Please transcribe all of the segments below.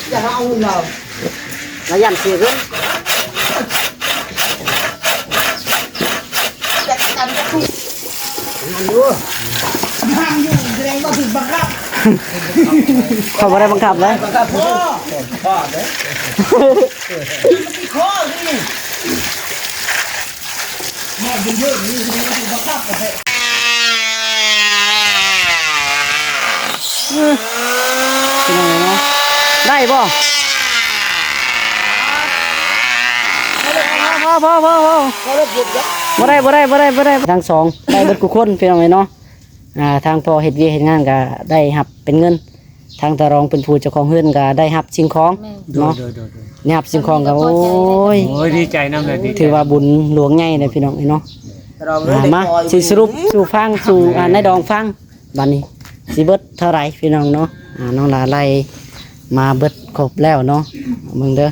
อย่าเอาเราแล้วยันเสียขึ้นจะกันจะถูกนั่นดูห้ามอยู่แสดงว่าถูกบังคับเขาไม่ได้บังคับเลยบังคับพ่อเลยข้อนี่แม่เยอะๆนี่แสดงว่าถูกบังคับไปเป็นยังไงเนาะได้ป่ะพอบ่ได้ทั้งสองได้เบิดกุคนเป็นยังไงเนาะทางพอเฮ็ดเวียกเฮ็ดงานก็ได้รับเป็นเงินทางตารองเป็นผู้เจ้าของเฮือนก็ได้รับสิ่งของเนาะนี่รับสิ่งของก็โอ้ยดีใจนำเลยถือว่าบุญหลวงใหญ่เลยพี่น้องเนาะมาสิสรุปสู่ฟังสู่ในดองฟังบัดนี้สิเบิดเท่าไหร่พี่น้องเนาะน้องลาไล่มาเบิดครบแล้วเนาะมึงเด้อ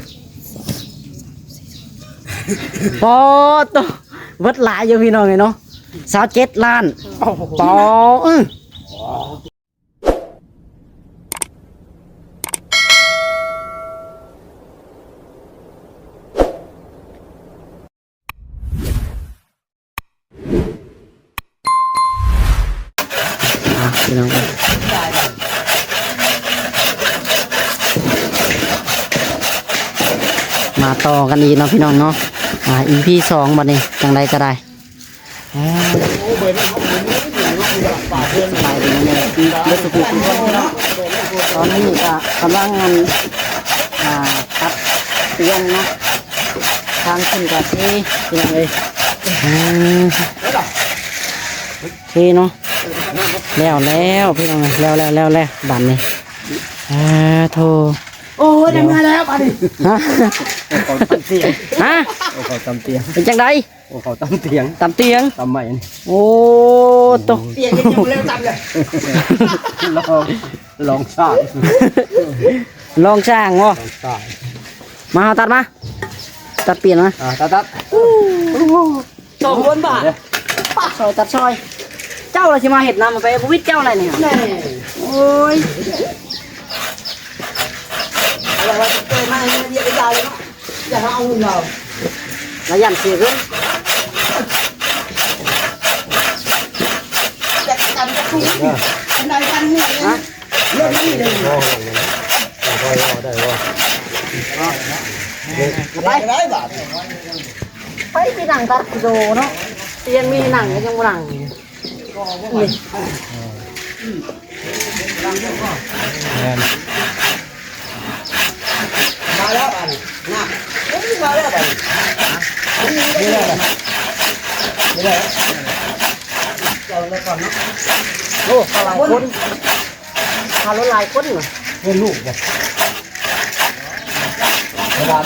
ปอตัวเบิดหลายอยู่พี่น้องเนาะ27 ล้านปอพี่น้องมาต่อกันอีกเนาะพี่น้องเนาะEP 2บัดนี้จังไดก็ได้สบายดีเนี่ยเลือดสุกุทุกคนเนาะตอนนี้ก็กำลังตัดเตียงเนาะทางขึ้นกับที่ยังไงที่เนาะแล้วพี่น้องแล้วบัดนี้โทโอ้ยมาแล้วบัดนี้ฮะเขาตั้งเตียงฮะเขาตั้งเตียงเป็นจังไดเขาตั้งเตียงตั้งใหม่นี่โอ้ตกเตียงยังเร็วตัดเลยลองสร้างวะมาตัดเปลี่ยนมาตัด2,000 บาทตัดซอยเจ้าเราจะมาเห็ดน้ำมาไปพวิทย์เจ้าอะไรเนี่ยโอ้ยอะไรวะเกิดมาเนี่ยเรียกยาวเลยเนาะอย่าเอาเราแล้วยันเสียขึ้นจะกันจะถูกนายกันเนี่ยนะเรื่องนี้เลยไปบาทไปที่หนังตัดโดเนาะเตียงมีหนังยังหนังมาแล้วบัดนี้นะมาแล้วบัดนี้นี่เลยเจ้าเลยก่อนเนาะโอ้หลายคนพารถหลายคนเหรอเป็นลูกบ่เวลา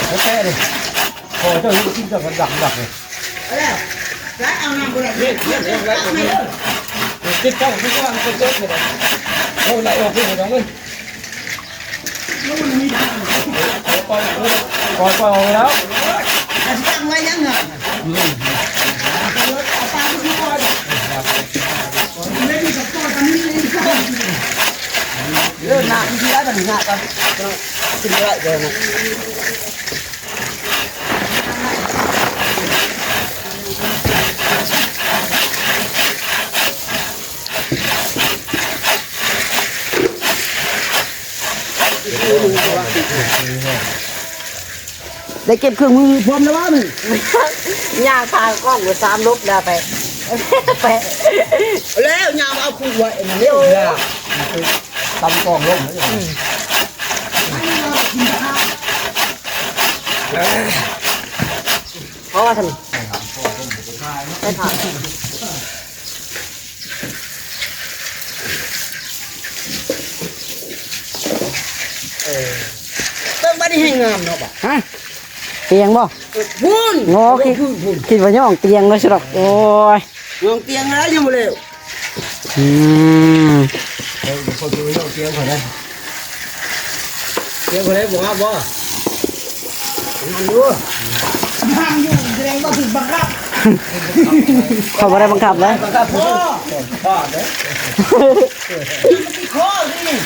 โอเคดิโอ้เจ้าอยู่กินกับดักเลยแล้วแล้วเอาน้ำบุหรี่เรียกไว้ตรงนี้คิดเจ้าคิดว่ามันเป็นเจ้าเลยโอ้ไหลออกไปหมดเลยปล่อยออกแล้วจะตั้งไว้ยังไงเอาปลาไปที่ก้อยเล่นกับก้อยกันนี่เลิกหน้าที่ได้บันหน้ากันกินอะไรเดี๋ยวนะได้เก็บเครื่องมือพร้อมแล้วบ้างย่างพากล้องมา3 ลบแล้วไปแล้วยามเอาคู่ไว้เร็วตำกองลงเพราะว่าท่านไม่ผ่านต้องไม่ได้ให้งามเนาะป่ะฮะเตียงบ่พูนงอคิดว่าย่องเตียงเลยสิหรอกโอ้ยย่องเตียงแล้วยังไม่เร็วคนดูย่องเตียงคนได้เตียงคนได้บอกว่าบ่งานดูห้ามอยู่ แสดงว่าถึงบังคับ เขาบ่ได้บังคับเลย มันก็พูดบ้าเด้อ ติดคอนี่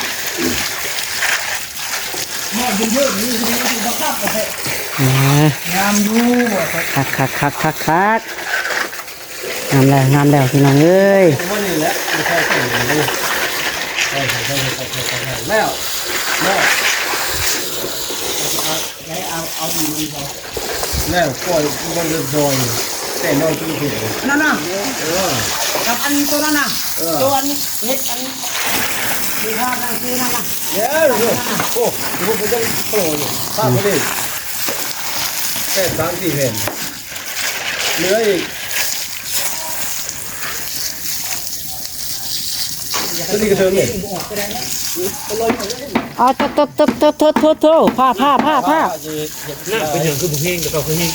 แม่เยอะๆนี่แสดงว่าถึงบังคับไปงามอยู่ คักงามแล้วพี่น้องเอ้ย วันนี้แหละไม่ใช่สิ่งนี้แล้วแล้วปล่อยมันจะดอยแต่นอนที่ผิด นั่นน่ะกับอันตัวนั้นน่ะตัวอันเฮ็ดอันที่ท่านั่นคือนั่นน่ะ เดี๋ยวโอ้ดูมันจะโผล่ภาพไม่ได้แค่3-4แผ่นเหลืออีกตัวนี้ก็เทิงเนี่ย อ๋อโทผ้า น่าเป็นอย่างคือบุเฮงกับเขาคือเฮง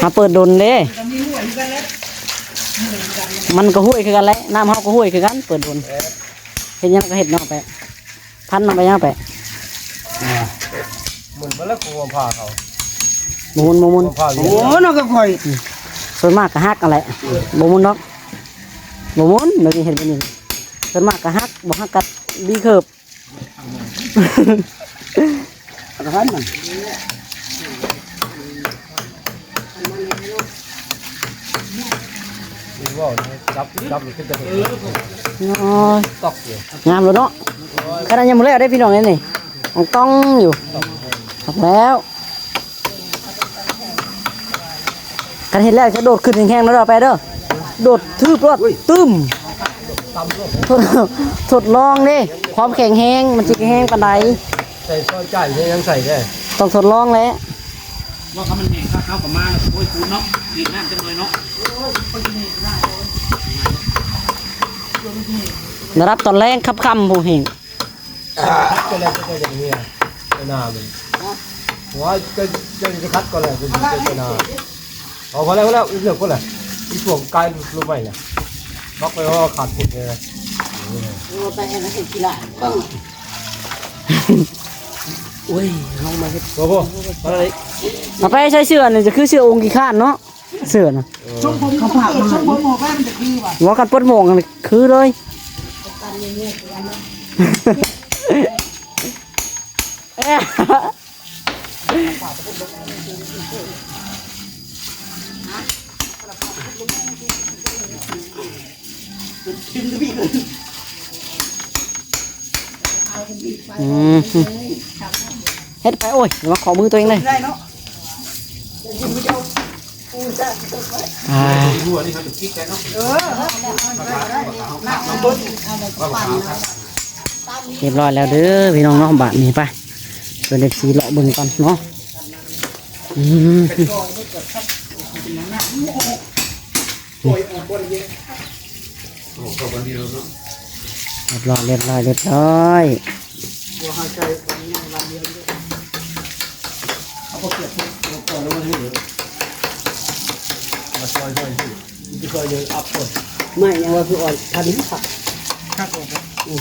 มาเปิดดนเด้ จะมีหัวอยู่กันแล้ว มันก็ห้วยคือกันแหละน้ำเฮาก็ห้วยคือกันเปิดดนเฮ็ดหยังก็เฮ็ดเนาะไปพันนำไปยังไป เหมือนเมื่อแล้วกูมาพาเขา บ่มุน พา โอ้น้องก็ค่อย ส่วนมากก็ฮักอะไรบ่มุนดอกบ่มุนเดี๋ยวนี้เห็นเป็นนี่ส่วนมากก็ฮักบ่ฮักกัดดีเคิบ กระทันมัน ว่าจับขึ้นจะเป็น โอ้ย ตอกอยู่ งามเลยเนาะขนาดยังบ่แล้วได้พี่น้องเลยนี่ต้องต้องอยู่ตอกแล้วกันเห็นแล้วจะโดดขึ้นแห้งๆแล้วเราไปเด้อโดดทืบรถตึ้มทดลองดิความแข็งแห้งมันสิแห้งปานใด ใส่ซอยไก่เนี่ยยังใส่ได้ ต้องทดลองแล้ว ว่าเขามันแห้งข้าวกับมาโอ้ยคูเนาะดีน้ำจังเลยเนาะ ได้รับตอนแรกค่ำๆผู้เห็น คัดก็แล้วก็อย่างนี้ไปนามันว่าจะคัดก็แล้วจะไปนาเอาพอแล้วเลือกก็แล้วอีส่วนกายรู้ไหมเนี่ยล็อกไปว่าขาดผุดเลย ไปให้นักกีฬา โอ้ยเฮามาเฮ็ด โอ้โหอะไร เอาไปใช้เสื้อนี่จะคือเสื้อองค์กี่ข้านเนาะเสื้อน่ะ ช่วงผมเขาผ่ามาช่วงผมหมอแป้มันจะดีว่ะ ว่ากันปดโมงกันคือเลยเฮ็ดไปโอ้ยมาขอมือตัวเองเลย ได้เนาะ หัวนี่เขาจะกิ๊กกันเนาะ เรียบร้อยแล้วเด้อพี่น้องเนาะบาทนี้ไปเป็นเด็กสีเลาะเบิ่งก่อนเนาะเรียบร้อยมาซอยที่ซอยเยอะอัพคน ไม่ยังว่าคืออ่อนทันนี้ครับ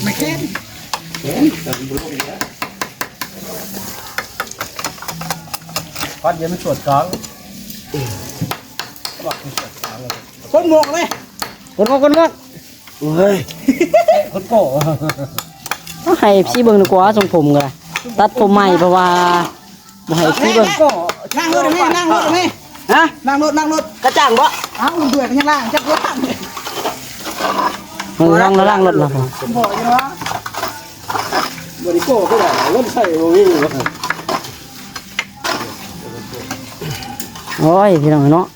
ไม่แค่ พัดยังไม่ตรวจกลาง คนหมกเลย คนว่า เฮ้ยคนโก้ ให้พี่เบิ่งดีกว่าทรงผมก็ได้ตัดผมใหม่เพราะว่าบ่ให้พี่เบิ่ง ก็นั่งรถไหมนั่งรถไหม ฮะ นั่งรถ กระจ่างบ่ เอ้ามันเดือดยังล่างจับรถตั้ง มันล่างแล้วล่างรถแล้ว บ่อยเนาะ วันนี้โก้ก็ได้เริ่มใส่โมวี่แล้ว โอ้ยพี่น้องเนาะ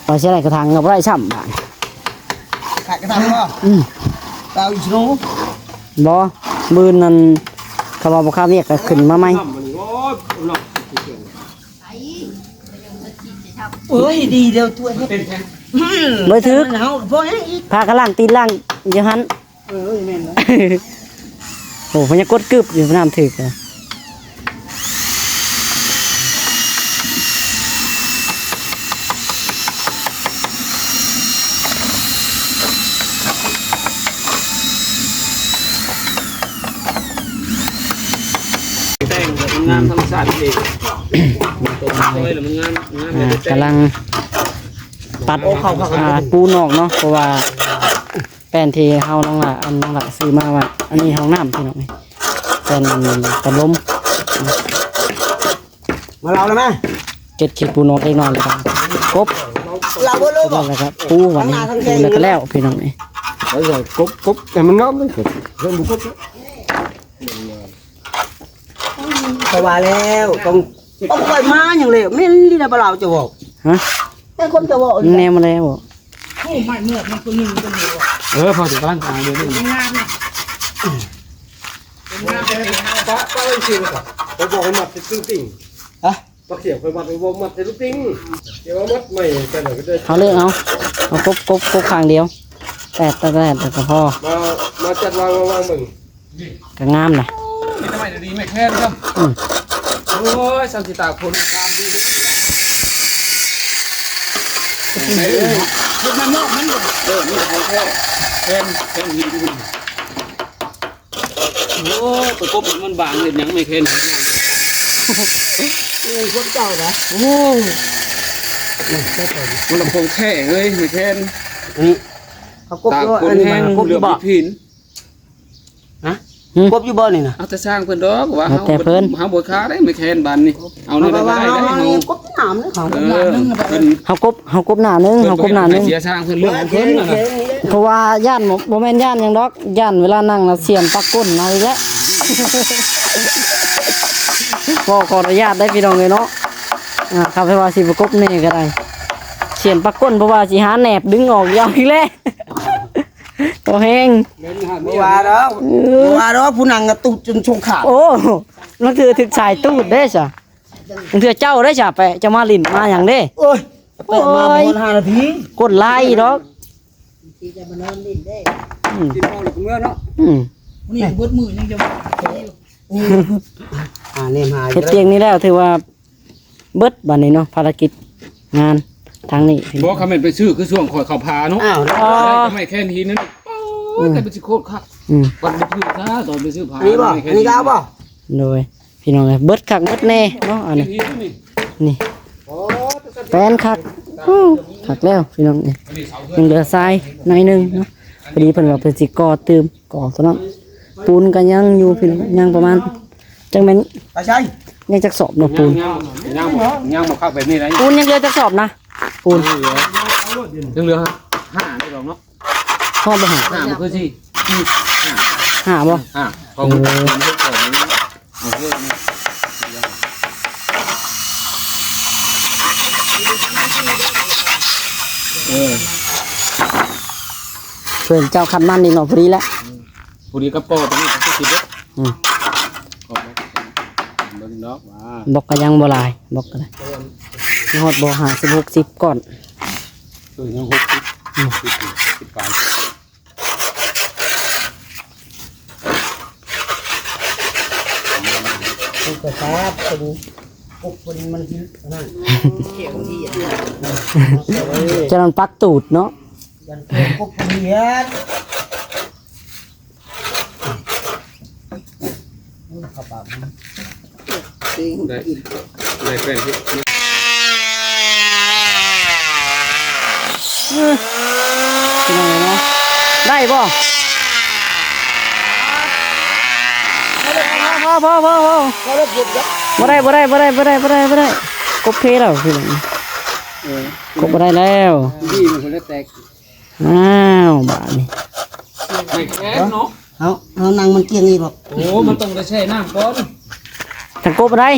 พอสิได้กระถางก็บ่ได้ช้ำบาด ขายกระทำบ่เตาอีกโน่ บ่มื้อนั้นเขาว่าบ่ค่าเวียกก็ขึ้นมาใหม่ เอ้ยดีเดียวตัวนี้ บ่ถึก เฮาพอให้อีก พากันล้างตีนล้างอยู่หั่น แม่นแล้ว โอ้พญากดกึบอยู่น้ำถึกอะ แต่งงามธรรมชาติเอง โอ้ยแล้วมันงาม กำลังปัดปูนอกเนาะเพราะว่าแป้นที่เฮาน้องละซื้อมาว่าอันนี้ห้องน้ำพี่น้องนี่แป้นพัดลม มาเราแล้วไหม เก็ดขีดปูนอกเล็กน้อยเลยครับกบ เราเบอร์ลูก แล้วก็ปูวันนี้ปูแล้วก็แล้วพี่น้องนี่ แล้วrồi cúpแต่มันงอมเลยเรื่องบุก สบายแล้วต้องปล่อยมาอย่างเร็วไม่นี่นะเราจะบอก ฮะ แต่คนจะบอก แนวมาแล้วบ่ โอ้ไม่เมื่อมันตัวนึงตัวนึง พอถึงร่างกายเดี๋ยวนี้ งามเนี่ยงามเลย ป้าไม่จริงครับผมบอกให้มัดติดติ้ง ฮะ ปักเสียบไปมัดไปวงมัดติดติ้งเดี๋ยวมัดใหม่กันหน่อยก็ได้ เอาเลือกเอากบข้างเดียวแต่ก็พอ มาจัดวางมึง ก็งามนะ นี่ทำไมดีไม่แค่ครับโอ้ยสังสิตาคนตามดีมันนอกมันนี่ของแค่แค่หินโอ้ไปกบมันบางเลยยังไม่แค่หิน คนเจ้านะ โอ้มันลำโพงแค่เลยไม่แค่ เขากบ ตา ด้วย คน อันนี้ แห้ง กบอ เหลือยู่ บ่ พิน กบอยู่บ่นี่นะ เอาแต่สร้างเพิ่นดอกว่าเฮาบ่ค้าได้ไม่แค่นบันนี่เอาในได้ได้เฮาก บหนามเลยของ เพิ่น เฮากบหน้านึงเฮากบหน้านึง เสียสร้างเพิ่นเรื่องของเพิ่นน่ะ เพราะว่าย่านบ่แม่นย่านหยังดอกย่านเวลานั่งน่ะเสียนปักก้นเอาอีกแล้ว ขออนุญาตได้พี่น้องเลยเนาะครับให้ว่าสิประกบนี่ก็ได้เสียนปักก้นเพราะว่าสิหาแหนบดึงออกยาวอีกแล้วโอ้แห้ง ว่าแล้วผู้นังกระตุกจนชงขาด โอ้มันคือถึกสายตูดได้จ้ะมันคือเจ้าได้จ้ะไปจะมาลิ้นมาอย่างเด้ โอ้ยเปิดมาหมด5 นาที กดไล่ดอก จะมานอนลิ้นได้ กินเมาแล้วก็เมื่อเนาะ นี่เบิดมือยังจะเนี่ยหาย เฮ็ดเตียงนี้แล้วถือว่าเบิดบัดนี้เนาะภารกิจงานทางนี้พี่ บ่คำเป็นไปซื้อคือช่วงข่อยเข้าพาเนาะ อ้าว จะไม่แค่หินนั้นแต่เป็นสิโคตรคัก วันไปซื้อซะตอนไปซื้อผ้า อันนี้บ่อันนี้ก้าวบ่ โดยพี่น้องเอ้ยเบิดคักเบิดแน่เนาะอันนี้นี่แฟนคักคักแล้วพี่น้องเอ้ยยังเหลือทรายหน่อยนึงเนาะพอดีเพิ่นว่าเพิ่นสิก่อเติมก่อซะเนาะปูนก็ยังอยู่พี่น้องยังประมาณจังแม่น ไปใช่ ยังจักสอบเนาะปูน ย่างมาคักแบบนี้นะ ปูนยังเหลือจักสอบนะปูน ยังเหลือ5ได้หรอกเนาะ ชอบบ่หา 5มันคือสิ หาบ่ ของของเอาเรื่องนี้เพิ่นเจ้าคันมันนี่เนาะพอดีแล้ว พอดีกับปอตรงนี้ก็ติดเด้อก็เบิ่งดอกว่า บอกก็ยังบ่หลายบอกก็ได้ฮอดบ่50 60ก่อน ยัง60 10ปลาย กูกระซาบเป็นกบเป็นมันนั่นเขียวที่อย่างนี้ จะนอนปักตูดเนาะ ยันเป็นกบเหียนขับปาก ได้แฟนที่ พี่น้องเนาะได้บ่พอ เขาเลิกหยุดแล้ว บ่ได้กบเพแล้วพี่น้องกบบ่ได้แล้ว ดีมันคนละแตก อ้าวบาดนี้ ไม่แข็งเนาะ เอานางมันเกียงอีกหรอก โอ้มันต้องได้แช่น้ำก่อน ถ้ากบบ่ได้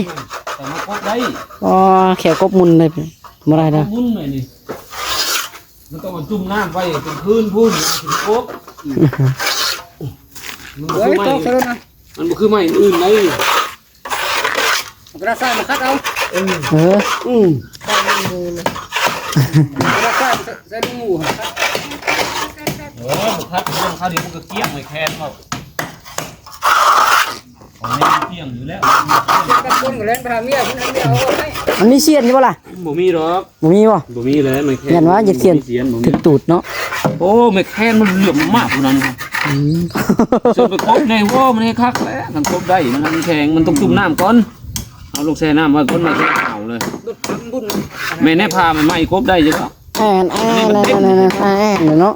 แต่มากบได้ อ๋อแขวกบมุนเลยบ่ได้เด้อ มุนหน่อยนี่มันต้องจุ่มน้ำไปเป็นคืนพุ่นถึงกบมันบ่คือไม้อื่นเลย กระซ่ามาคัดเอา เออ กระซ่าใส่หมู โอ้บุคัดเรื่องข้าวเดียวมันก็เกี้ยงไม่แค้นหรอกของนี่เกี้ยงอยู่แล้ว กระปุนกับเล่นพาเมียคุณเดียวให้ มันมีเสียนอยู่บ่ล่ะ บ่มีหรอก บ่มีบ่ บ่มีเลยไม่แค้น ยันว่าอยากเสียน บ่มี ถึกตูดเนาะ โอ้ไม่แค้นมันเหลื่อมมากกว่านั้นส่วนไปครบในว่ามันให้คักแล้วมันครบได้มันแข็งมันต้องจุ่มน้ำก่อน เอาลูกแช่น้ำว่าคนมาที่เอาเลย ดุดบุญ แม่แน่พามันไม่ครบได้ยังก็ แอนเนาะ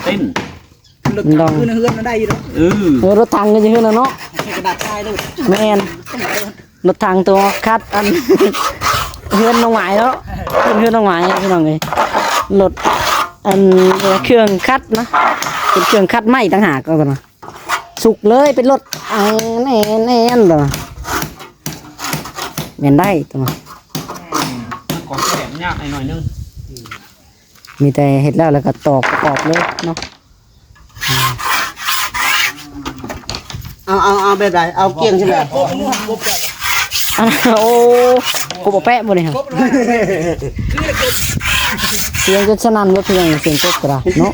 เต้น ลึกขึ้นเฮือนได้อยู่แล้ว รถทางก็จะขึ้นแล้วเนาะ กระดาษทรายด้วย แม่นรถทางตัวคัดอันเฮือนน้องหมายเนาะเฮือนน้องหมายพี่น้องเลยรถอันเครื่องคัดนะเป็นเครื่องคัดไม้ต่างหากก็นะสุกเลยเป็นรถแน่นตัวนะแม่นได้ตัวนะ ขอแค่ยากหน่อยนึง มีแต่เห็ดแล้วก็ตอกประกอบเลยเนาะ เอาแบบไหนเอาเกี่ยงใช่ไหมกบกบ โอ้กบแปะบ่นี่ครับเสียงจนสนั่นว่าเพียงเสียงกบกระดาษเนาะ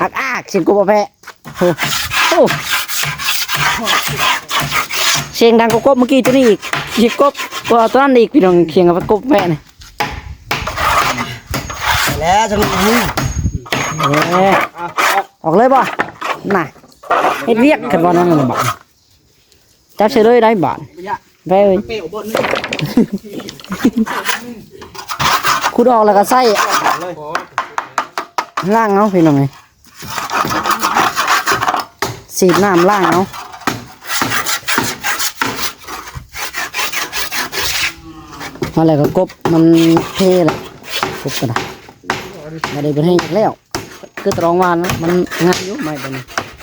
อักเสียงกบแปะโอ้เสียงดังกบเมื่อกี้ตัวนี้อีกกบตัวนั้นอีกพี่น้องเสียงกับกบแปะนี่ แล้วจังนี้ ออกเลยบ่น่ะเฮ็ดเวียกกันบ่นั่นน่ะบ่จับเฉยเลยได้บ่ไปเอ้ย เปรี้ยวบน ขุดออกแล้วก็ใส่ล่างเอาพี่น้องเอ้ยสีดน้ำล่างเอาอะไรก็กบมันเทแหละกบกระดาษมาได้เป็นให้แล้วคือตรองวานนะมันงานอยู่ไม่เป็น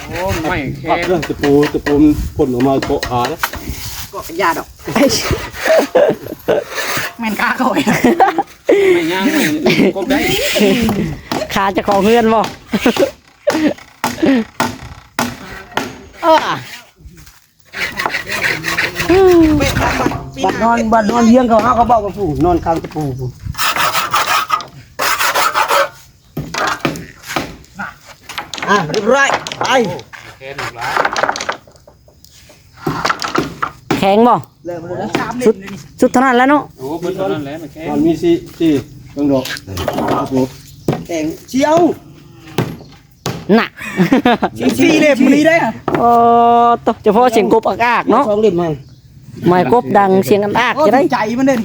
โอ้ไม่แค่ ปักเรื่องตะปูผลออกมาโปะหาแล้ว ก็ยาดอกแม่นกาก่อย ไม่ย่างครบได้ ขาจะของเพื่อนบ่บัดนอนเลี้ยงเขาบอกว่าผู้นอนข้างตะปูผู้เรียบร้อยไป แค่หนึ่งล้าน แข็งบ่ เริ่มเลยนะ สุดเท่านั้นแล้วเนาะ โอ้เพิ่นเท่านั้นแหละมันแค่ มันมีสี่เบิ่งดอกตะปู แต่งเชียว น่ะ ชีเล็บมันนี้ได้ โอ้ตเฉพาะเสียงกบอากเนาะ สองเล็บมัน ไม่กบดังเสียงอักจะได้ ใจมันเด่น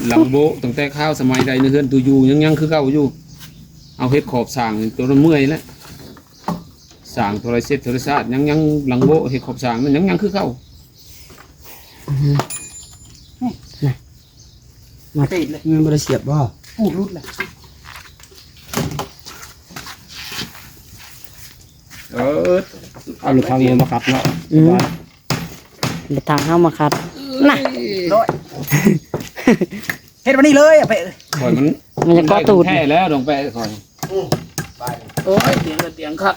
หลังโบตั้งแต่ข้าวสมัยใดในเฮือนตูอยู่ยังคือเก่าอยู่เอาเฮ็ดขอบสร้างตัวเมื่อยแล้วสร้างโทรศัพท์โทรศัพท์ยังหลังโบเฮ็ดขอบสร้างมันยังคือเก่า มาติดเลยมันบริเสียบบ่พูดรุดเลย เอาลูกทางนี้มาขัดเนาะ ทางเข้ามาคัดน่ะ ร้อยเฮ็ดวันนี้เลยไป ข่อยมัน มันจะก้อตูด แท้แล้วลงไปข่อยโอ้ยเตียงคัก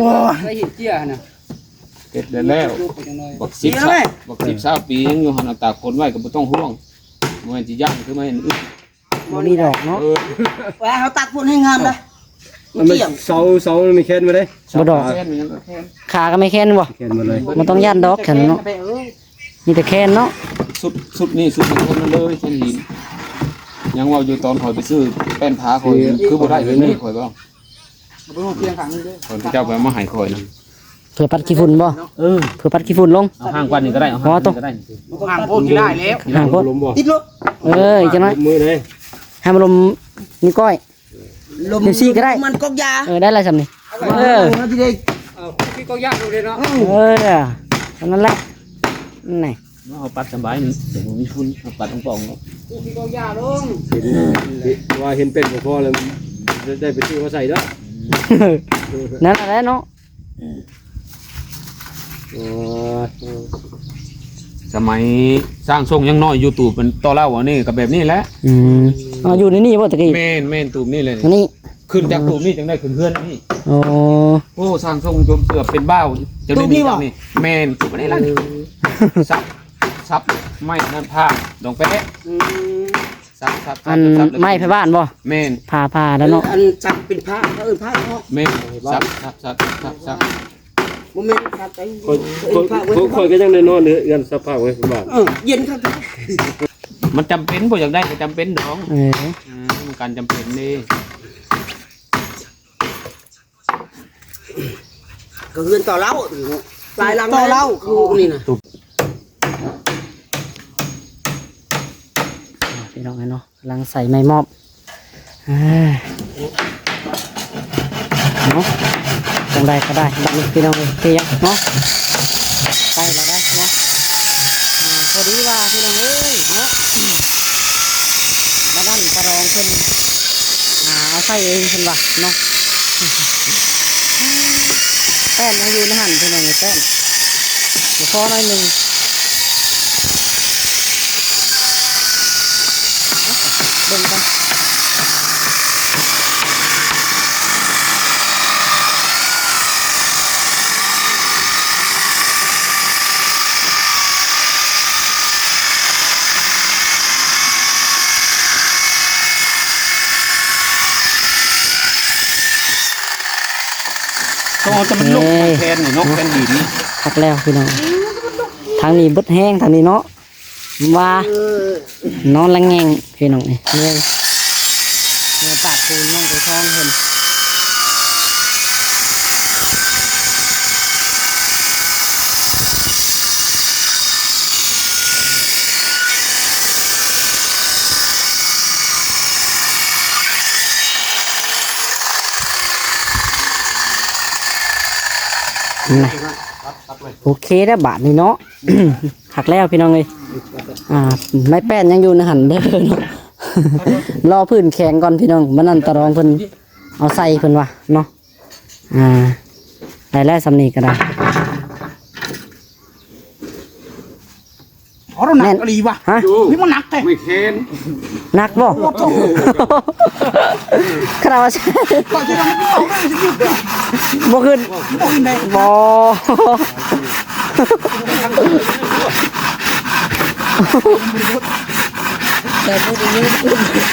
ว้า ได้เห็นเจี้ยนะ เก็บได้แล้วบัก10 ปียังอยู่หันตาคนไว้ก็บ่ต้องห่วงมันสิย่างคือมันอึด บ่มีดอกเนาะ ว่าเขาตัดพุ่นให้งามนะ มันไม่เสาไม่แค้นมาได้ บ่ดอก แค่นี้ก็แค่ ขาก็ไม่แค้นบ่ แค้นมาเลย มันต้องย่านดอกฉันเนาะมีแต่แค้นเนาะ สุดนี่สุดของคนมันเลยเช่นหินยังว่าอยู่ตอนข่อยไปซื้อแป้นผาข่อยคือบ่ได้เลยนี่ข่อยบ่ ไปหมดเพียงขังนึงด้วย ข่อยพระเจ้าไปมาให้ข่อยนะ เผื่อปัดขี้ฝุ่นบ่เผื่อปัดขี้ฝุ่นลง เอาห้างกว่านี้ก็ได้เอา อ๋อ ห้าง ตก ก็ได้ ห่างโพดกินได้แล้ว ห่างโพด ลมบ่ ติดลบ จังได๋ มือเลย ให้มันลมนิ้วก้อย ลม เดี๋ยวซี่ก็ได้ มันกอกยา ได้อะไรซั่นนี่ที่ได้ พี่ก็ยากดูเลยเนาะ นั่นแหละนี่ เอาปัดสบายนี่เดี๋ยวผมมีฝุ่นเอาปัดป่องๆเนาะ พี่ก็ยากลง ว่าเห็นเป็ดก็พอแล้วได้ไปซื้อมาใส่เด้อ นั่นแหละเนาะ สมัยสร้างทรงยังน้อยอยู่ตูบเป็นต่อเล่าอันนี้ก็แบบนี้แหละ อยู่ในนี่บ่ตะกี้ แม่นตูบนี่เลย อันนี้ ขึ้นจากตูบนี่จังได้ขึ้นเพื่อนนี่ โอ้ โอ้สร้างทรงจนเกือบเป็นบ้าวจะได้นี่จังนี่แม่นตูบอันนี้ล่ะซับไม่นั่นผ้าดองเป๊ะซับ อันไม้ไผบ้านบ่ แม่น ผ่าแล้วเนาะ อันจับเป็นผ้าเขาอื่นผ้าเขา แม่นซับ โมเมนต์ครับใจ คนก็ยังได้นอนเนื้อกันสภาพไว้บ้าน เย็นครับ มันจำเป็นบ่อยากได้ก็จำเป็นดอง มันการจำเป็นนี่ ก็เฮือนต่อเล้า ลายหลังต่อเล่าอยู่นี่นะ พี่น้องเนาะกำลังใส่ไม้มอบเนาะจังได้ก็ได้บัดนี้พี่น้องเตียงเนาะไปเราได้เนาะพอดีว่าพี่น้องเอ้ยเนาะมาดันกระรองเพิ่นเอาใส่เองเพิ่นว่าเนาะแป้นเอาอยู่ในหั่นพี่น้องแป้นเดี๋ยวพอหน่อยหนึ่งเบิ่งกันต้องเอาจะมันนกแทนนี่นกแทนดินนี่ พักแล้วพี่น้องทางนี้บดแห้งทางนี้เนาะว่านอนละแงงพี่น้องนี่เนื้อปากคูนน้องไปท้องเห็นนะโอเคได้บาทนี่เนาะ หักแล้วพี่น้องเลยไม้แป้นยังอยู่ในหันเด้อเนาะ รอพื้นแข็งก่อนพี่น้องมันนั่นตะรองเพิ่นเอาใส่เพิ่นว่ะเนาะได้แล้วสำนีก็ได้ อ๋อเราหนักอะไรวะ ฮะ นี่มันหนักแต่ ไม่แค้น หนักบ่ ขนาดว่าใช่ ก่อนที่เราไม่เอาได้จะหยุดเลย บ่ขึ้น บอกยังไง บ่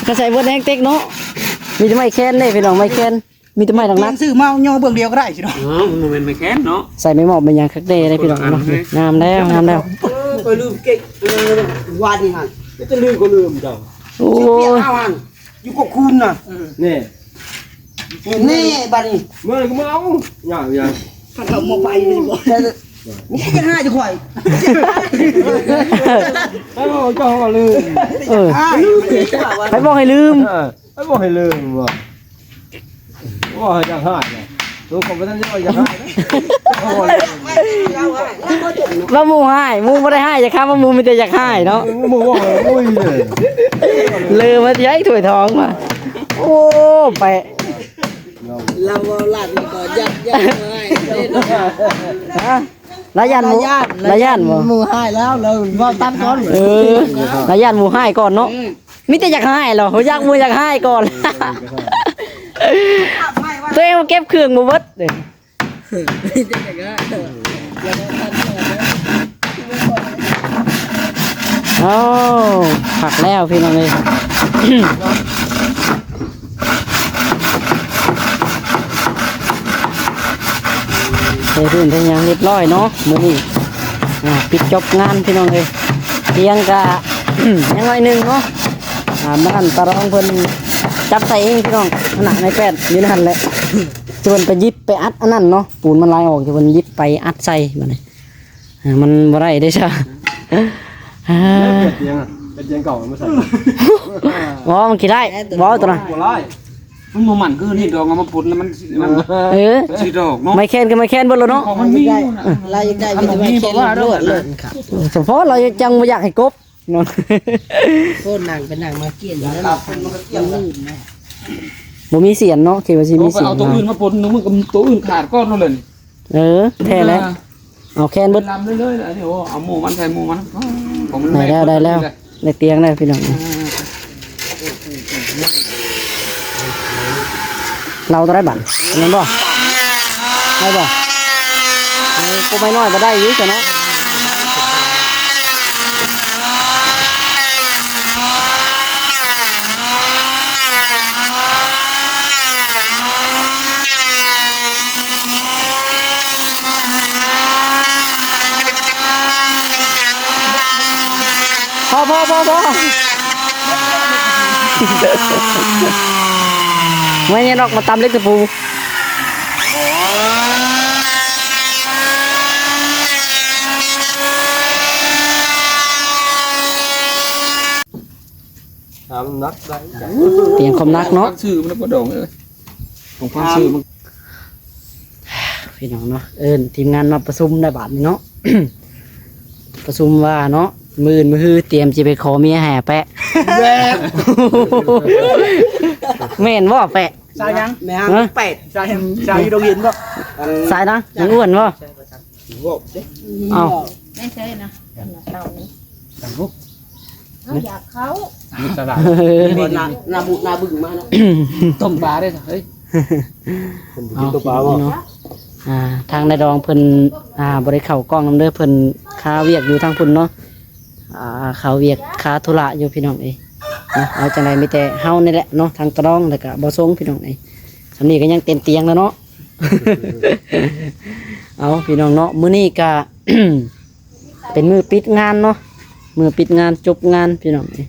ก็ใส่บดแห้งเต็กเนาะมีแต่ไม้แค้นเด้พี่น้องไม้แค้นมีแต่ไม้หนัก เลี้ยงซื้อมาโยเบื้องเดียวก็ได้สิเนาะ มันเป็นไม่แค้นเนาะ ๆใส่ไม่หมอบเป็นหยังคักเด้ได้พี่น้องเนาะงามแล้วงามแล้ว ก็ลืมเก่งวานนี่หัน จะลืมก็ลืมเจ้า โอ้ เปียก ย เอาหันอยู่กับคุณน่ะ นี่ นี่บัดนี้ เมื่อก็มาเอาอย่าง ถ้าเรามาไปนี่บ่นี่จะห้าจะข่อย ไอ้บอกเจ้าก็ลืม เออ ห้า ไปบอกให้ลืม ไอ้บอกให้ลืมว่าให้จะหายเลยตัวของท่านจะจะหาย ว่าหมูให้หมูไม่ได้ให้จะข้ามว่าหมูมีแต่อยากให้เนาะ มึงว่าอุ้ยเลย ลืมมาย้ายถ้วยทองมาโอ้ไป เราลาดก่อนยัดเลย ฮะระยันหมูระยันหมู หมูให้แล้วเราว่าตั้งก่อน ระยันหมูให้ก่อนเนาะมิแต่อยากให้เหรออยากหมูอยากให้ก่อนตัวเองมาเก็บเครื่องมาเบิดเลยโอ้ผักแล้วพี่น้องเลยเฮ้ยรุ่นเป็นยังเรียบร้อยเนาะมื้อนี้ปิดจบงานพี่น้องเลยเพียงกะ ยังน้อยหนึงเนาะบ้านตะรองเพิ่นจับใส่เองพี่น้องขนาดในแปดอยู่นั่นแหละ จนไปยิบไปอัดอันนั้นเนาะปูนมันลายออกจนยิบไปอัดใส่มาเลยมันบ่ได้ได้ใช่ เป็นเตียงเก่าไม่ใส่ บ่มันกี่ได้บ่ตัวน่ะ หัวไล่ มันบ่มันคือนี่ดอกเอามาปุ่นแล้วมันสีดอกเนาะ ไม่แค้นก็ไม่แค้นเบิดแล้วเนาะ มันมี ลายยังได้มีแต่ไม่เค็มรวดเลยครับ เฉพาะเราจังบ่อยากให้กบเนาะ โคตรหนังเป็นหนังมาเกี่ยนอยู่แล้วมันก็เกี่ยนลื่นนะ บ่มีเสียนเนาะคิดว่าสิมี ไป เสียน เอาตัวอื่นมาปุ่นมึงกับตัวอื่นขาดก้อนนั่นเลย แท้แล้วเอาแค้นเบิด ลำเรื่อยๆอันนี้โอ้เอาหมูมันใส่หมูมันของมัน ได้แล้วได้เตียงได้พี่น้องเราต้องได้บัตรเงินบ่ได้บ่กูไม่น้อยบ่ได้อยู่จ้ะเนาะพอไม่เนี่ยนอกมาตำเล็กตะปู ถามนักได้จ้ะ เตียงความนักเนาะ ฟังชื่อมันบ่ดองเอ้ยของฟังชื่อมัน พี่น้องเนาะทีมงานมาประชุมได้บาดนี้เนาะ ประชุมว่าเนาะมือฮือเตรียมจะไปขอเมียแห่แปะ แบบ แม่นว่าแปะ สายยังแม่ฮังเป็ดสายอยู่โรงเรียนบ่ สายนะยังอ้วนว่า บอกเด้ เอา ไม่ใช่นะเราเขาอยากเขา มีตลาด บ่นาบุนาบึ้งมาเนาะ ต้มปลาได้เฮ้ย คนบ่ เอา กินตัวปลาบ่ เนาะทางนายดองเพิ่นบริเข้ากล้องนำเด้อเพิ่นค้าเวียกอยู่ทางพุ่นเนาะเขาเวียกค้าธุระอยู่พี่น้องเอ้ยนะเอาจังไดมีแต่เฮานี่แหละเนาะทางตรองแล้วก็บ่ทรงพี่น้องเอ้ยสำนี้ก็ยังเต็มเตียงแล้วเนาะ เอาพี่น้องเนาะมื้อนี้ก็ เป็นมือปิดงานเนาะมือปิดงานจบงานพี่น้องเอ้ย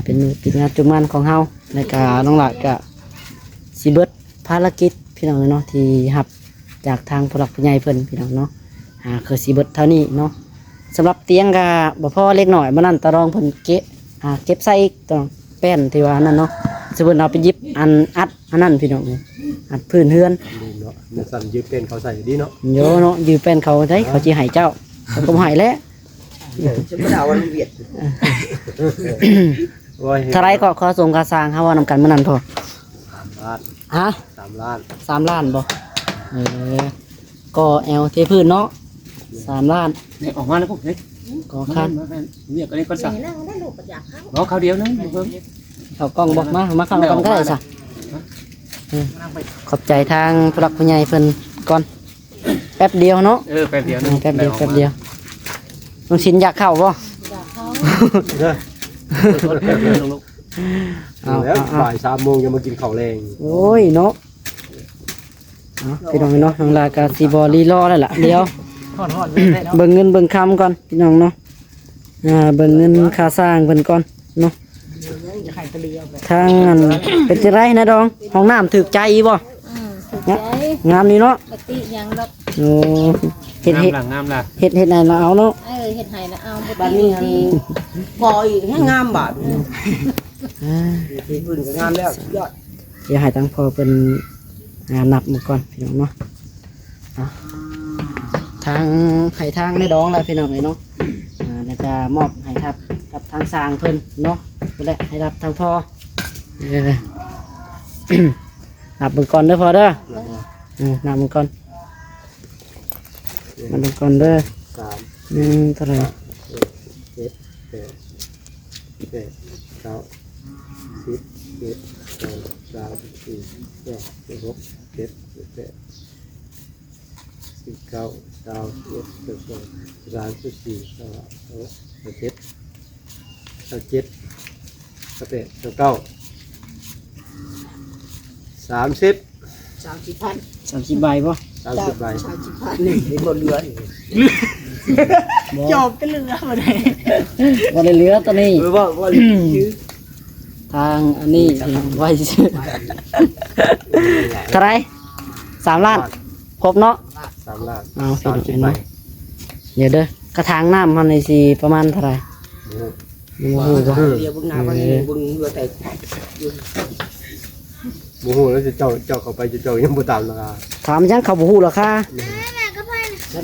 เป็นมือปิดงานจบงานของเฮาแล้วก็น้องหลาดก็สิเบิดภารกิจพี่น้องเนาะที่รับจากทางผู้หลักผู้ใหญ่เพิ่นพี่น้องเนาะคือสิเบิดเท่านี้เนาะสำหรับเตียงก็บ่พอเล็กน้อยบ่นั้นตะรองเพิ่นเก็บใส่อีกตองแป้นที่ว่านั่นเนาะสิเพิ่นเอาไปหยิบอันอัดอันนั้นพี่น้องเอ้ยอัดพื้นเฮือน ดีเนาะมันสั่นยืดเป็นเขาใส่ดีเนาะ โยเนาะยืมเป็นเขาได้เขาจีให้เจ้าเขาก็บ่ให้แล้ว ฉันบ่ได้เอาวันเวียด โอ้ย เท่าไรก็ขอส่งกาสร้างเฮาว่านำกันมื้อนั้นพอ ล้าน ฮะ 3 ล้าน 3 ล้านบ่ก็แอลเทพื้นเนาะ3 ล้าน นี่ออกมาแล้วพวกเฮ้ย ก็คัน เรียกอันนี้ก็สั่ง นี่นั่งได้ลูกก็อยากเขา บอกเขาเดียวนึงเพิ่ม เขากล้องบอกมาเข้ากันก็ได้ซะขอบใจทางผู้หลักผู้ใหญ่เพิ่นก่อนแป๊บเดียวเนาะ แป๊บเดียวนึง แป๊บเดียวลุงชินอยากเข้าบ่ อยากเขา เด้อ เอา แล้วบ่าย3 โมงยังมากินข้าวแรง โอ้ยเนาะพี่น้องเนาะน้องลากาสิบอลีรอแล้วล่ะเดี๋ยว ฮ้อนๆได้เนาะ เบิ่งเงินเบิ่งคำก่อนพี่น้องเนาะเบิ่งเงินค่าสร้างเพิ่นก่อนเนาะ จะให้ตะเลียไป ทางอันเป็นจังไรนะดองห้องน้ำถูกใจบ่ ถูกใจ งามนี่เนาะ ปกติยังดอก โอ้เฮ็ด งามล่ะ เฮ็ดไหนเราเอาเนาะ เฮ็ดให้นะเอา บัดนี้อันพออีกให้งามบาดที่พื้นก็งามแล้วสุดยอด เดี๋ยวให้ทางพ่อเพิ่นนับมาก่อนพี่น้องเนาะทางให้ทางในดองแล้วพี่น้องเนาะแล้วก็มอบให้ครับกับทางสร้างเพิ่นเนาะเพิ่นแหละให้รับทางพ่อ นับเบิ่งก่อนเด้อพ่อเด้อนับเบิ่งก่อนนับเบิ่งก่อนเด้อ 3 เท่าไหร่ 7 8 9 10 11 12 13 14 15 16 17 18 19 20 21 22 23 24 25 27 28 29 30 30,000 30ใบบ่ 30 ใบ 30,000นี่เป็นบ่เหลือนี่จบก็เหลือบ่ได้ บ่ได้เหลือตัวนี้ ว่าชื่อ ทางอันนี้ไว้ชื่อเท่าไหร3 ล้านครบเนาะ 3 ล้าน เอาไปดู 30 ใบ เนาะเดี๋ยวเด้อกระถางน้ำมันในสิประมาณเท่าไหร่บ่ฮู้บ่ เดี๋ยวเบิ่งหน้ามันเบิ่งเหลือแต่ โอ้โหแล้วจะเจ้าเข้าไปจะเจ้ายังบ่ตามราคา ถามยังเขาบ่ฮู้ราคา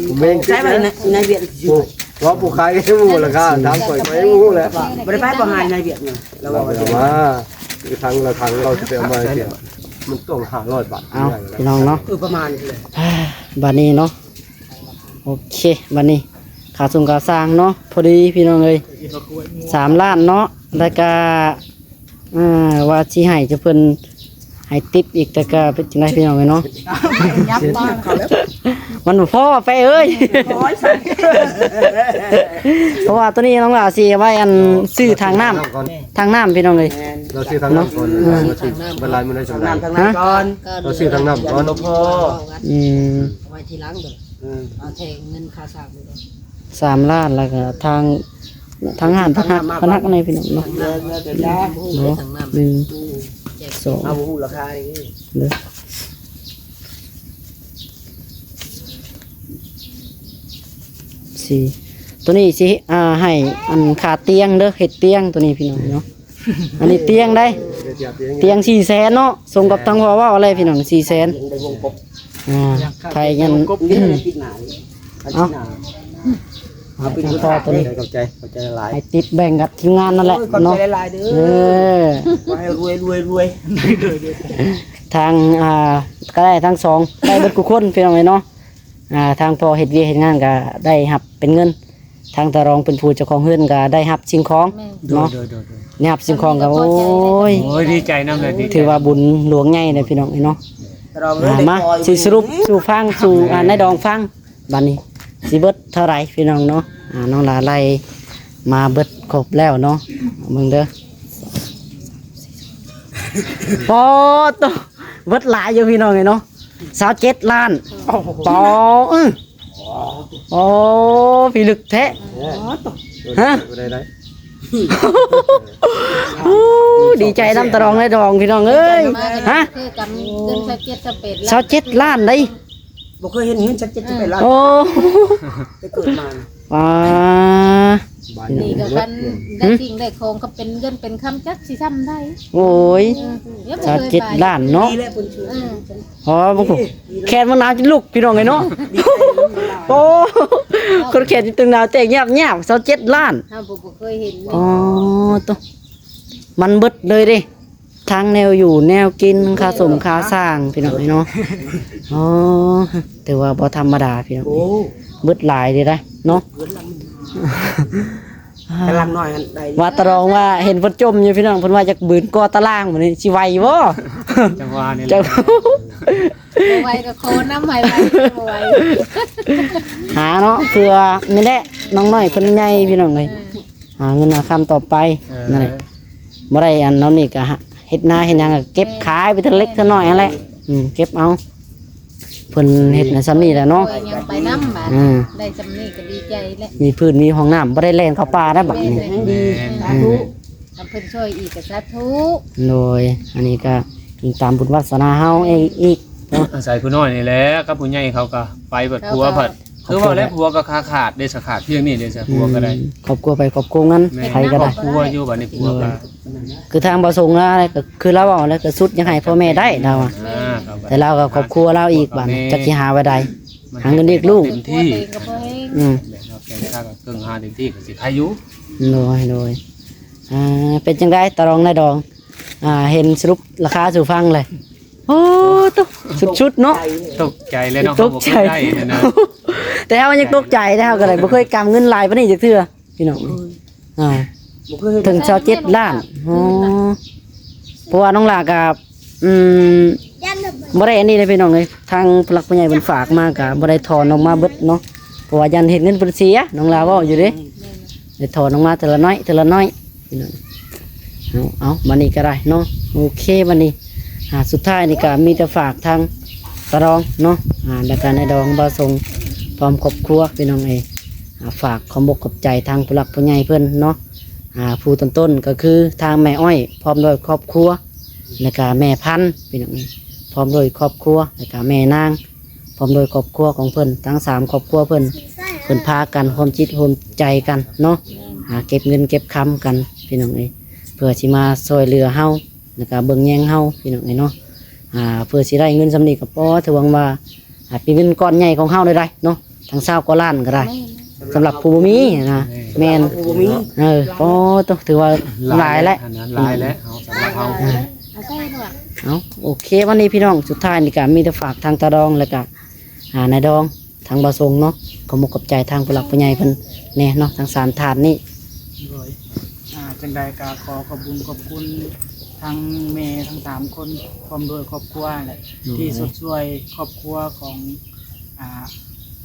ผมเอง ใช้ไปในเวียด โอ้ว่าผู้ขายก็บ่รู้ราคาถามข่อยไปบ่รู้แหละ บ่ได้ไปบ่หายในเวียดนี่แล้ว เรา ว่า เอามาคือทางละทางเราจะไปเอามาเสียมันต้อง500 บาท เอาพี่น้องเนาะ ประมาณนี้เลย บัดนี้เนาะโอเคบัดนี้ขาส่งขาสร้างเนาะพอดีพี่น้องเอ้ย3 ล้านเนาะแล้วก็ว่าสิให้จะเพิ่นให้ติปอีกแต่ก็เป็นจังไดพี่น้องเอ้ยเนาะ ยับบ้านเขาแล้ว มันบ่พอไปเอ้ย ร้อยใส่ เพราะว่าตัวนี้น้องหลาสิไว้อันซื้อทางน้ำทางน้ำพี่น้องเลย เราซื้อทางน้ำก่อนเราซื้อเวลามันได้สำคัญ น้ำทางนั้นก่อน เราซื้อทางน้ำก่อน พอ อืม ไว้ทีหลังเด้อเอาแทงเงินค่าสร้างไปก่อน 3 ล้านแล้วก็ทางงานพนักอะไรพี่น้องเนาะ เงินจะได้ เนาะ1 เอา 2 หูราคาดิ เด้อ4ตัวนี้สิให้อันขาเตียงเด้อเฮ็ดเตียงตัวนี้พี่น้องเนาะ อันนี้เตียงได้เตียง400,000เนาะส่งกับทางพ่อว่าอะไรพี่น้อง400,000ไทยเงิน กบนี่ปิดหนา เอาเอาเป็นต่อตัวนี้ เข้าใจหลาย ให้ติดแบ่งกับทีมงานนั่นแหละ ขอบ เนาะ ใจหลายๆเด้ เอ อ อ ให้รวย ทางก็ได้ทั้งสองได้เบิดกุคนพี่น้องเนาะทางพอเฮ็ดเวียกเฮ็ดงานก็ได้รับเป็นเงินทางตารองเป็นผู้เจ้าของเฮือนก็ได้รับสิ่งของ แม่ เนาะได้รับสิ่งของก็โอ้ย โอ้ยดีใจนำเลยดีใจ ถือว่าบุญหลวงใหญ่เลยพี่น้องเนาะ เรา มาสิสรุปสู่ฟังสู่ในดองฟังบัดนี้สิเบิดเท่าไหร่พี่น้องเนาะน้องลาไล่มาเบิดครบแล้วเนาะมึงเด้อโอ้ตัวเบิดหลายอยู่พี่น้องเนาะ27 ล้านปอโอ้พี่ลึกแท้ฮะ ได้ ดีใจน้ำตะรองในดองพี่น้องเอ้ยฮะ คือกำเงินสัก7 27 ล้านได้ บ่เคยเห็นเงินชัดเจนไปแล้ว โอ้ ไปเกิดมา ว้า นี่ก็กันได้จริงได้ของก็เป็นเงินเป็นคำจักสิทำได้ โอ้ย27 ล้านเนาะ ดีแล้วคนช่วย อ๋อบางคนแขนมันหนาวจนลุกพี่น้องไงเนาะโอ้คนแขนตึงหนาวเตะเงียบ27 ล้าน เฮาบ่เคยเห็น อ๋อตัวมันเบิดเลยเดิทางแนวอยู่แนวกินค่าสมค่าสร้างพี่น้องเนาะอ๋อแต่ว่าบ่ธรรมดาพี่น้อง โอ้ เบิดหลายเด้ได้เนาะ กำลังน้อยอันใด ว่าตะรองว่าเห็นเพิ่นจมอยู่พี่น้องเพิ่นว่าจะบืนก่อตารางมื้อนี้สิไหวบ่ จังหวะนี่ จะ บ่ไหวก็โคน้ำไหลบ่ไหว หาเนาะเพื่อนี่แหละน้องน้อยเพิ่นใหญ่พี่น้องเอ้ยหาเงินหาคำต่อไปนั่นแหละบ่ได้อันนั้นนี่ก็เฮ็ดนาเฮ็ดหยังก็เก็บขายไปเท่าเล็กเท่าน้อยนั่นแหละเก็บเอาเพิ่นเฮ็ดในซ้ำนี่แหละเนาะ ยังไปน้ำบาดได้จำนี้ก็ดีใจแล้ว มีพื้นมีห้องน้ำบ่ได้แล่นเข้าป่าได้บัดนี้ ดีสาธุ ทำเพิ่นช่วยอีกก็สาธุ โดยอันนี้ก็ตามบุญวาสนาเฮาเองอีกเนาะ อาศัยผู้น้อยนี่แหละกับผู้ใหญ่เขาก็ไปเบิดผัวผัดคือว่าแล้วผัวก็ขาดได้สขาดเพียงนี่เด้ซะผัวก็ได้ ครอบครัวไปครอบครัวงั้น แม่ ใครก็ ครอ ได้ บครัวอยู่บัดนี้ผัวก็ คือทางบ่ส่งแล้วอะไรก็คือเราเอาแล้วก็สุดยังให้พ่อแม่ได้เราอะ ครับ แต่เราก็ครอบครัวเราอีกบัดจักสิหาไว้ใด หาเงินเลี้ยงลูก เต็มที่ เองก็บ่เฮง อืม แบบเราแกงข้าวก็ครึ่งหาเต็มที่ก็สิพายุ โดยเป็นจังได๋ตะรองในดองเห็นสรุปราคาสู่ฟังเลยโอ้ตกสุดๆเนาะ ตกใจเลยเนาะ ตกใจ เขาบ่เคยได้นะ แต่เฮายังตกใจนะเฮาก็เลยบ่เคยกำเงินหลายปานนี้จักเทื่อพี่น้องอ่า บ่เคยเห็น ถึง27 ล้านอ๋อเพราะว่าน้องหลากับบ่ได้อันนี้เลยพี่น้องเอ้ยทางผู้หลักผู้ใหญ่เพิ่นฝากมาก็บ่ได้ถอนออกมาเบิดเนาะเพราะว่ายันเห็นเงินเพิ่นเสียน้องหลาเว้าอยู่เด้ได้ถอนออกมาแต่ละน้อยแต่ละน้อยพี่น้องเอาบัดนี้ก็ได้เนาะโอเคบัดนี้สุดท้ายนี่ก็มีแต่ฝากทางตะรองเนาะแล้วก็ในดองบ่ส่งพร้อมครอบครัวพี่น้องเอ้ยฝากขอบอกขอบใจทางผู้หลักผู้ใหญ่เพิ่นเนาะ ผู้ต้นก็คือทางแม่อ้อยพร้อมโดยครอบครัวแล้วก็แม่พันธุ์เป็นอย่างนี้พร้อมโดยครอบครัวแล้วก็แม่นางพร้อมโดยครอบครัวของเพิ่นทั้ง3ครอบครัวเพิ่นพากันร่วมจิตร่วมใจกันเนาะเก็บเงินเก็บคำกันพี่น้องเอ้ยเพื่อสิมาช่วยเหลือเฮาแล้วก็เบิ่งแยงเฮาพี่น้องเอ้ยเนาะเพื่อสิได้เงินสำนี้ก็พอถือว่าเป็นเงินก้อนใหญ่ของเฮาเลยได้เนาะทั้ง20กว่าล้านก็ได้สำหรับผู้บ่มีนะแม่น บ่มี โอ้ต้องถือว่าหลายแล้ว อันนั้นหลายแล้วเอาสำหรับเฮา เอาใส่หนวด เอาโอเควันนี้พี่น้องสุดท้ายนี่ก็มีแต่ฝากทางตาดองแล้วก็นายดองทางบาทรงเนาะขอมกับใจทางผู้หลักผู้ใหญ่เพิ่นแน่เนาะทาง3ถาดนี่ โดยจังใดก็ขอขอบคุณทั้งเมย์ทั้ง3คนพร้อมด้วยครอบครัวแหละที่สดช่วยครอบครัวของ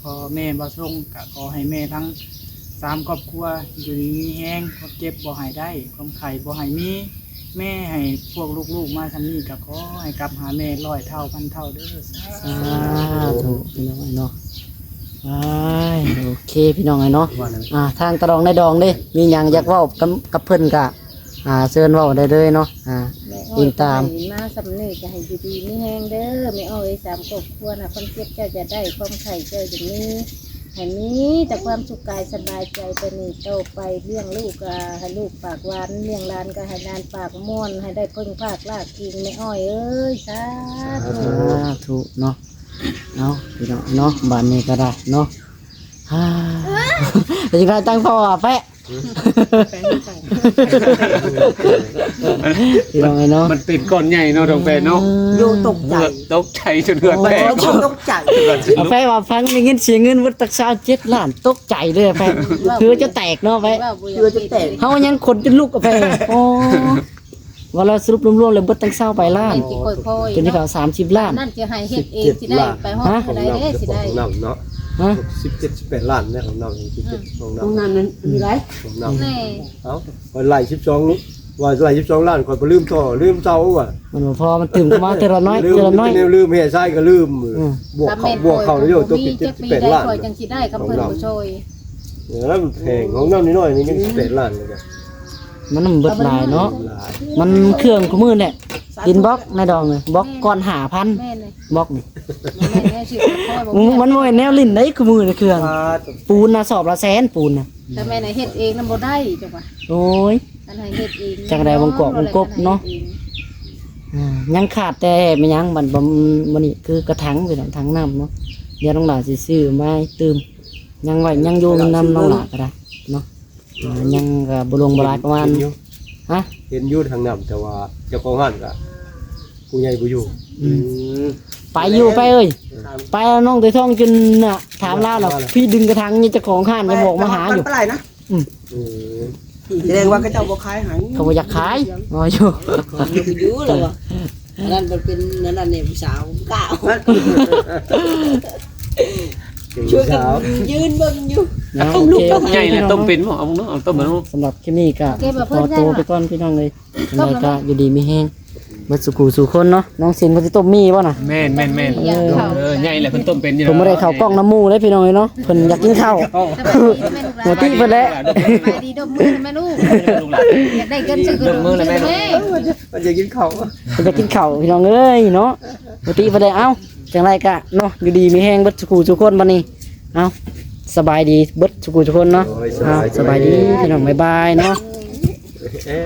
พ่อแม่บ่ส่งก็ขอให้แม่ทั้ง3ครอบครัวอยู่ดีมีแห้งความเจ็บบ่หายได้ความไข้บ่หายมีแม่ให้พวกลูกๆมาทำนี้ก็ขอให้กลับหาแม่100 เท่าพันเท่าเด้อ สาธุพี่น้องเนาะโอเคพี่น้องเนาะทางตาดองนายดองเด้มีหยังอยากเว้ากับเพิ่นก็เชิญเว้าได้เลยเนาะยิงตาม มาสำนึกจะให้อยู่ดีมีแห้งเด้อไม่เอาไอ้3ครอบครัวน่ะคนเจ็บเจ้าจะได้ความไข่เจ้าจะมี ให้มีแต่ความสุขกายสบายใจไปนี่โตไปเลี้ยงลูกก็ให้ลูกปากหวานเลี้ยงหลานก็ให้หลานปากม่วนให้ได้เพิ่งภาคลากกินไม่อ้อยเอ้ยสาธุ ถูกเนาะเอาพี่น้องเนาะบ้านนี้ก็ได้เนาะเป็นยังไงตั้งพ่อแปะพี่น้องเนาะ มันติดก้อนใหญ่เนาะดอกแปเนาะ อยู่ตกใจ ตกใจจนเลือดแตก ตกใจ เอาแปะว่าฟังได้ยินเสียงเงินวัดตักษา7 ล้านตกใจเลยแปะคือจะแตกเนาะแปะ เชื่อจะแตก เฮายังขนจนลุกกับแปะโอ้ว่าเราสรุปรวมๆเลยเบิดตั้ง20ไปล้าน เป็นที่ค่อยๆ จนที่เขา30 ล้าน นั่นจะให้เฮ็ดเองสิได้ไปฮอด ของ ได้ น้ำ เด้สิได้ ของน้ำเนาะ ฮะ 17-18 ล้านเนี่ยของน้ำ17ของ ตรง น้ำ นั้นมีไร ของน้ำ แน่ เอ้าวันไหล12นี้ว่าไหล12 ล้านคนไปลืมท่อลืมเสาว่ะ มันบ่พอมันตื่มเข้ามาเทอละน้อย ลืม เทอละน้อย ลืมเฮ็ดไส้ก็ลืมบวกเขาเดี๋ยวตัว มีจักปี 17 ได้ ล้าน ค่อยจังสิได้กับเพิ่นผู้ช่วย แล้วมันแพงของน้ำน้อยๆนี่ยัง17 ล้านเลยจ้ะ มันเบิดหลายเนาะ หลาย มันเครื่องกูมือเนี่ยดินบล็อกในดองเลยบล็อกก่อน5,000 แม่เลย บล็อกนี่ แม่แน่สิค่อยบ่ มันบ่แม่นแนวลิ้นได้กูมือในเครื่องปูนน่ะสอบละแสนปูนน่ะ แต่แม่น่ะเฮ็ดเองนำบ่ได้จังว่า โอ้ย อันให้เฮ็ดเอง จังใดวงกบวงกบเนาะ ยังขาดแต่ไม่ยังบันบ่มื้อนี้คือกระถางไปถังน้ำเนาะเดี๋ยวน้องหลาสิซื้อไม้ตื่มยังไว้ยังอยู่นำน้องหลาก็ได้เนาะยังก็บ่ลงบ่หลายประมาณฮะ เห็นอยู่ทางน้ำแต่ว่าเจ้าของห้านก็ผู้ใหญ่บ่อยู่ ไปอยู่ไปเอ้ยไปแล้วน้องตัวท่องจนน่ะถามลาวน่ะพี่ดึงกระถางนี่เจ้าของห้านจะบอกมาหาอยู่ เท่าไหร่นะ เออ แสดงว่าก็เจ้าบ่ขายหาย เขาบ่อยากขายอ๋ออยู่ อยู่แล้วว่านั่นมันเป็นนั่นเนี่ยผู้สาวก้าว เก่ง ช่วยกั สาน ว ยืนเบิ่งอยู่ นะ ต้ โอ มลูก เค ต้มใหญ่เลยต้มเป็นบ่เอาเนาะเอาต้มเนาะ สำหรับคลิปนี้ก็ขอตัวไปก่อนพี่น้องเลยยังไงก็อยู่ดีมีแฮงเบิดสุขสู่คนเนาะน้องสินเพิ่นสิต้มมีบ่น่ะ แม่นใหญ่แหละเพิ่นต้มเป็นอยู่ ผมไม่ได้เข้ากล้องน้ำมูเลยพี่น้องเนาะเพิ่นอยากกินข้าว หัวตี้เพิ่นแหละ ไปดีดมมือแม่ลูกอยากได้เงินซื้อขนมมือเลยแม่ มันจะกินข้าว เพิ่นอยากกินข้าวพี่น้องเอ้ยเนาะหัวตี้เพิ่นได้เอ้าจังไรกะเนาะอยู่ดีมีแฮงเบิดสุขทุกคนบัดนี้เอ้าสบายดีเบิดสุขทุกคนเนาะเอ้าสบายดีพี่น้องบ๊ายบายเนาะ เอ๊ะ